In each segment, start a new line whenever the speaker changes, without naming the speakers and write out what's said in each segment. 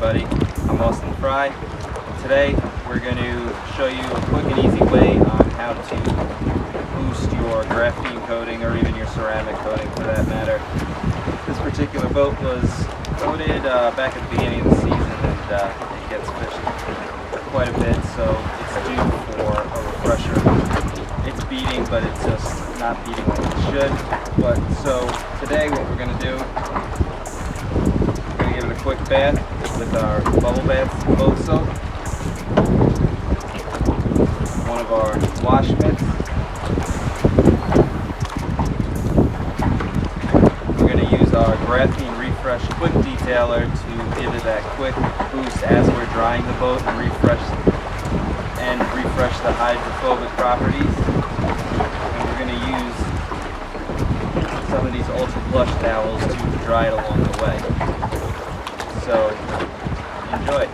everybody, I'm Austin Fry. Today we're going to show you a quick and easy way on how to boost your graphene coating or even your ceramic coating for that matter. This particular boat was coated back at the beginning of the season, and it gets fished quite a bit, so it's due for a refresher. It's beating, but it's just not beating like it should. But so today what we're going to do, we're going to give it a quick bath with our bubble bath boat soap, one of our wash mitts. We're going to use our Graphene Refresh Quick Detailer to give it that quick boost as we're drying the boat and refresh the hydrophobic properties. And we're going to use some of these ultra plush towels to dry it along the way. So enjoy.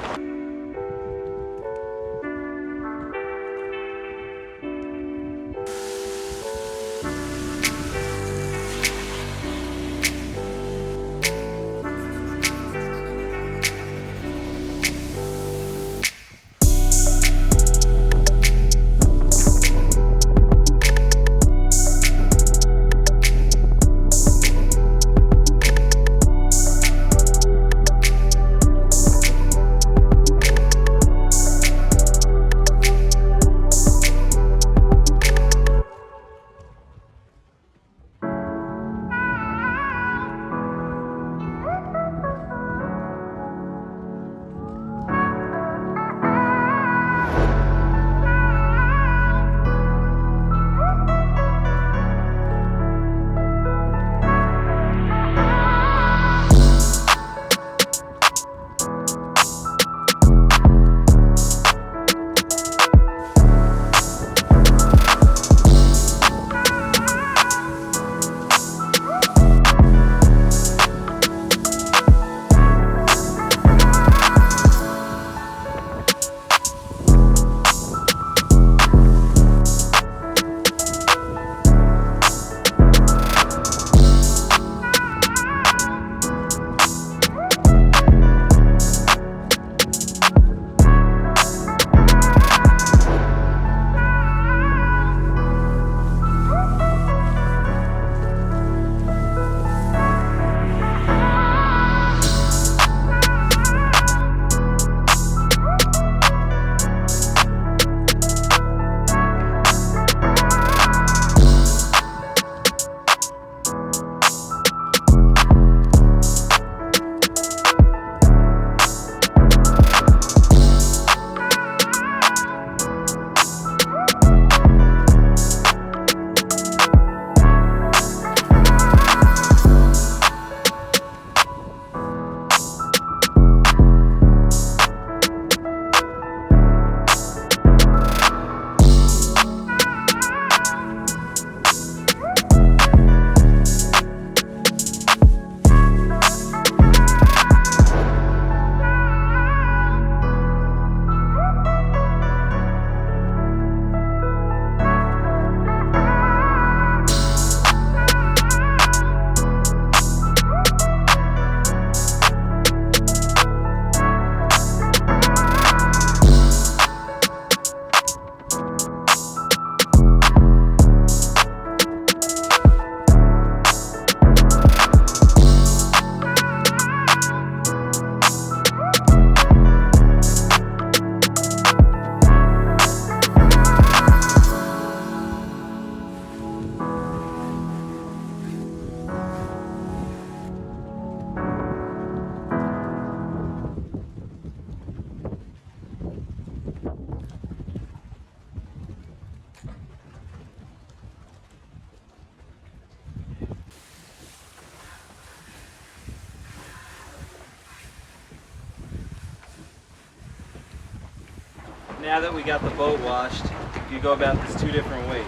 Now that we got the boat washed, you go about this two different ways.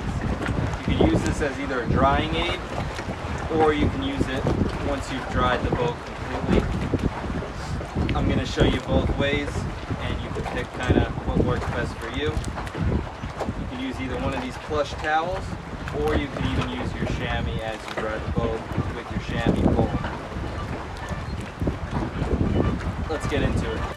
You can use this as either a drying aid, or you can use it once you've dried the boat completely. I'm going to show you both ways, and you can pick kind of what works best for you. You can use either one of these plush towels, or you can even use your chamois as you dry the boat with your chamois pole. Let's let's get into it.